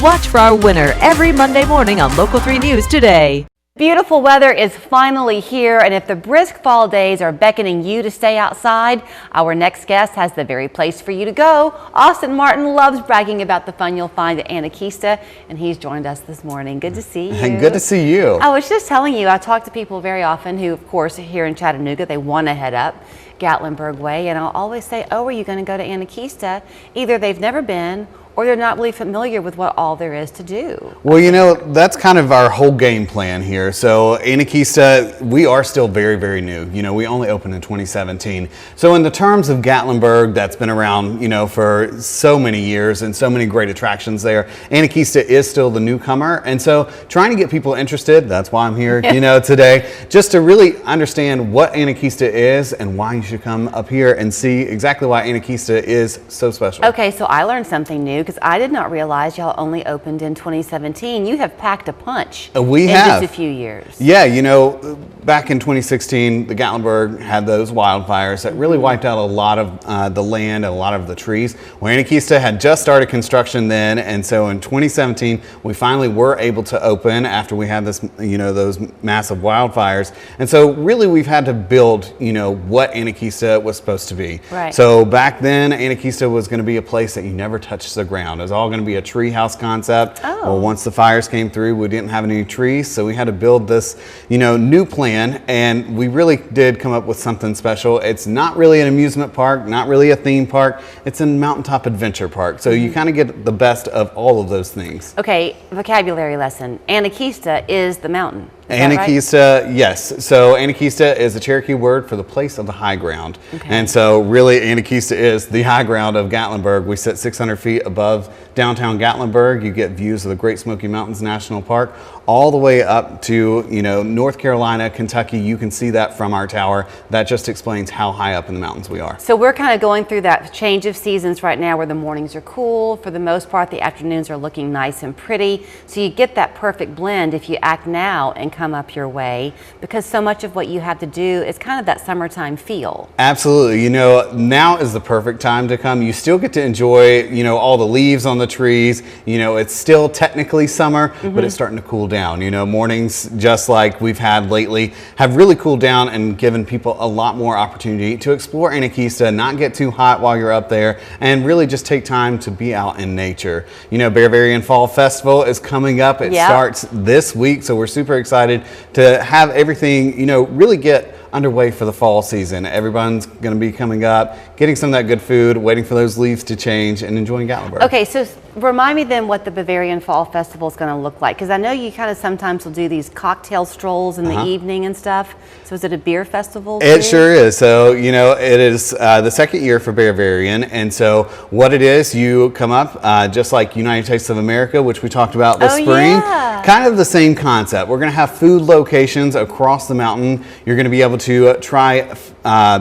Watch for our winner every Monday morning on Local 3 News Today. Beautiful weather is finally here, and if the brisk fall days are beckoning you to stay outside, our next guest has the very place for you to go. Austin Martin loves bragging about the fun you'll find at Anakeesta, and he's joined us this morning. Good to see you. And good to see you. I was just telling you, I talk to people very often who, of course, here in Chattanooga, they want to head up Gatlinburg Way, and I'll always say, oh, are you going to go to Anakeesta? Either they've never been or they're not really familiar with what all there is to do. Well, you know, that's kind of our whole game plan here. So Anakeesta, we are still very, very new. You know, we only opened in 2017. So in the terms of Gatlinburg, that's been around, you know, for so many years and so many great attractions there, Anakeesta is still the newcomer. And so trying to get people interested, that's why I'm here, you know, today, just to really understand what Anakeesta is and why you should come up here and see exactly why Anakeesta is so special. Okay, so I learned something new, because I did not realize y'all only opened in 2017. You have packed a punch in just a few years. Yeah, you know, back in 2016, the Gatlinburg had those wildfires that really wiped out a lot of the land and a lot of the trees. Well, Anakeesta had just started construction then, and so in 2017, we finally were able to open after we had this, you know, those massive wildfires. And so really we've had to build, you know, what Anakeesta was supposed to be. Right. So back then, Anakeesta was going to be a place that you never touched the ground. It was all going to be a tree house concept. Oh. Well, once the fires came through, we didn't have any trees, so we had to build this, you know, new plan, and we really did come up with something special. It's not really an amusement park, not really a theme park. It's a mountaintop adventure park, so you kind of get the best of all of those things. Okay, vocabulary lesson. Anakeesta is the mountain. Anakeesta, right? Yes. So Anakeesta is a Cherokee word for the place of the high ground. Okay. And so really Anakeesta is the high ground of Gatlinburg. We sit 600 feet above downtown Gatlinburg. You get views of the Great Smoky Mountains National Park all the way up to, you know, North Carolina, Kentucky. You can see that from our tower. That just explains how high up in the mountains we are. So we're kind of going through that change of seasons right now where the mornings are cool. For the most part, the afternoons are looking nice and pretty. So you get that perfect blend if you act now and come up your way, because so much of what you have to do is kind of that summertime feel. Absolutely. You know, now is the perfect time to come. You still get to enjoy, you know, all the leaves on the trees. You know, it's still technically summer, but it's starting to cool down. You know, mornings, just like we've had lately, have really cooled down and given people a lot more opportunity to explore Anakeesta, not get too hot while you're up there, and really just take time to be out in nature. You know, Bear-Varian Fall Festival is coming up. It starts this week, so we're super excited to have everything, you know, really get underway for the fall season. Everyone's going to be coming up, getting some of that good food, waiting for those leaves to change, and enjoying Gatlinburg. Okay, so remind me then what the Bavarian Fall Festival is going to look like, because I know you kind of sometimes will do these cocktail strolls in the evening and stuff. So is it a beer festival? It sure is. So, you know, it is the second year for Bear-Varian, and so what it is, you come up just like United Tastes of America, which we talked about this spring. Yeah. Kind of the same concept. We're going to have food locations across the mountain. You're going to be able to try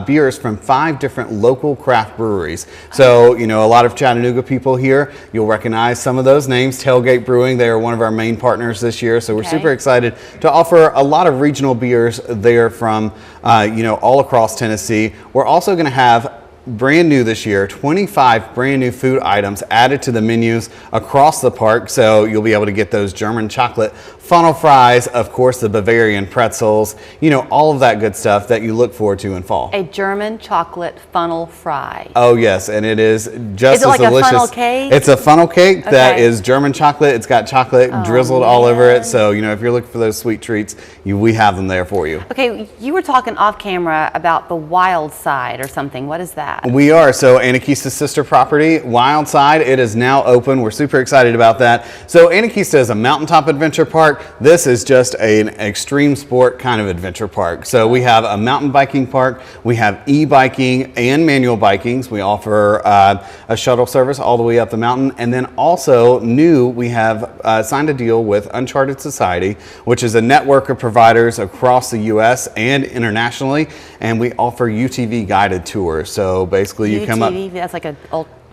beers from 5 different local craft breweries. So, you know, a lot of Chattanooga people here, you'll recognize some of those names. Tailgate Brewing, they are one of our main partners this year. So we're super excited to offer a lot of regional beers there from, you know, all across Tennessee. We're also going to have brand new this year, 25 brand new food items added to the menus across the park. So you'll be able to get those German chocolate funnel fries, of course, the Bavarian pretzels, you know, all of that good stuff that you look forward to in fall. A German chocolate funnel fry. Oh yes, and it is just as delicious. Is it like a funnel cake? It's a funnel cake that is German chocolate. It's got chocolate drizzled all over it. So, you know, if you're looking for those sweet treats, we have them there for you. Okay, you were talking off camera about the Wildside or something. What is that? We are. So Anakeesta's sister property, Wildside, it is now open. We're super excited about that. So Anakeesta is a mountaintop adventure park. This is just an extreme sport kind of adventure park. So we have a mountain biking park. We have e-biking and manual bikings. We offer a shuttle service all the way up the mountain. And then also new, we have signed a deal with Uncharted Society, which is a network of providers across the U.S. and internationally. And we offer UTV guided tours. So basically you come up. That's like a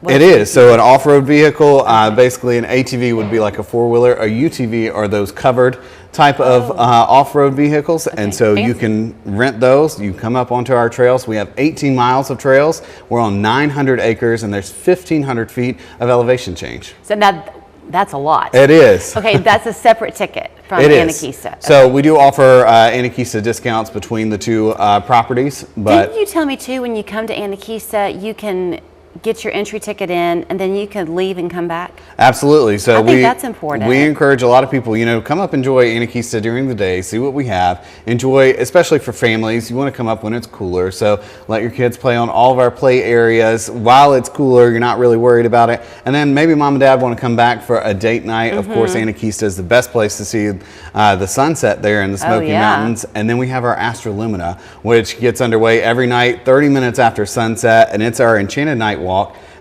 It is. So an off-road vehicle, basically an ATV would be like a four-wheeler. A UTV are those covered type of off-road vehicles. And so you can rent those. You come up onto our trails. We have 18 miles of trails. We're on 900 acres and there's 1,500 feet of elevation change. So now, That's a lot. It is. Okay, that's a separate ticket from It Anakeesta. is. So we do offer Anakeesta discounts between the two properties. But didn't you tell me too, when you come to Anakeesta, you can get your entry ticket in and then you can leave and come back? Absolutely. So I think that's important. We encourage a lot of people, come up enjoy Anakeesta during the day, see what we have, enjoy, especially for families. You want to come up when it's cooler. So let your kids play on all of our play areas while it's cooler. You're not really worried about it. And then maybe mom and dad want to come back for a date night. Of course, Anakeesta is the best place to see the sunset there in the Smoky Mountains. And then we have our Astrolumina, which gets underway every night, 30 minutes after sunset. And it's our Enchanted Night Walk.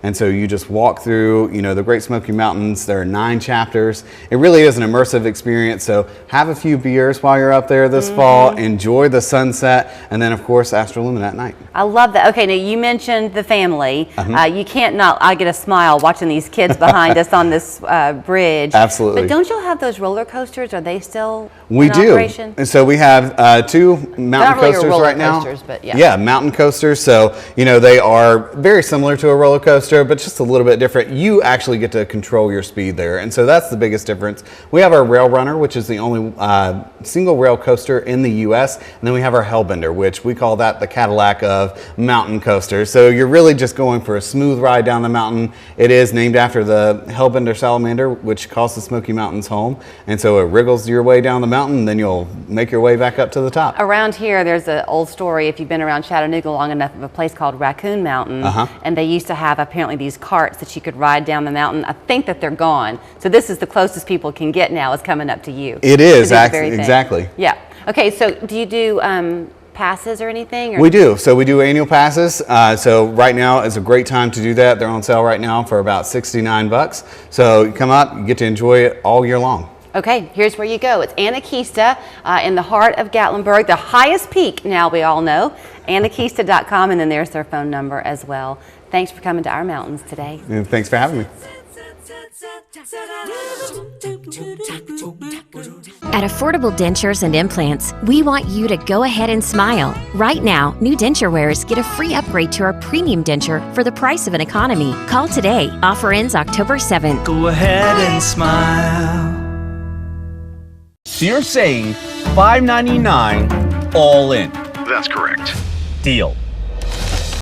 And so you just walk through, the Great Smoky Mountains. There are 9 chapters. It really is an immersive experience. So have a few beers while you're up there this fall. Enjoy the sunset. And then, of course, Astrolumina at night. I love that. Okay, now you mentioned the family. You can't not, I get a smile watching these kids behind us on this bridge. Absolutely. But don't you have those roller coasters? Are they still We in do. operation? And so we have 2 mountain Not really coasters roller right now. coasters, but yeah. Yeah, mountain coasters. So, they are very similar to a roller coaster, but just a little bit different. You actually get to control your speed there. And so that's the biggest difference. We have our Rail Runner, which is the only single rail coaster in the U.S. And then we have our Hellbender, which we call that the Cadillac of mountain coasters. So you're really just going for a smooth ride down the mountain. It is named after the Hellbender salamander, which calls the Smoky Mountains home. And so it wriggles your way down the mountain, and then you'll make your way back up to the top. Around here, there's an old story, if you've been around Chattanooga long enough, of a place called Raccoon Mountain. And they used to have apparently these carts that you could ride down the mountain. I think that they're gone. So this is the closest people can get now, is coming up to you. It is, exactly. Yeah. Okay, so do you do passes or anything? Or? We do. So we do annual passes. So right now is a great time to do that. They're on sale right now for about $69. So you come up, you get to enjoy it all year long. Okay, here's where you go. It's Anakeesta in the heart of Gatlinburg, the highest peak, now we all know. Anakeesta.com, and then there's their phone number as well. Thanks for coming to our mountains today. And thanks for having me. At Affordable Dentures and Implants, we want you to go ahead and smile. Right now, new denture wearers get a free upgrade to our premium denture for the price of an economy. Call today. Offer ends October 7th. Go ahead and smile. So you're saying $5.99 all in? That's correct. Deal.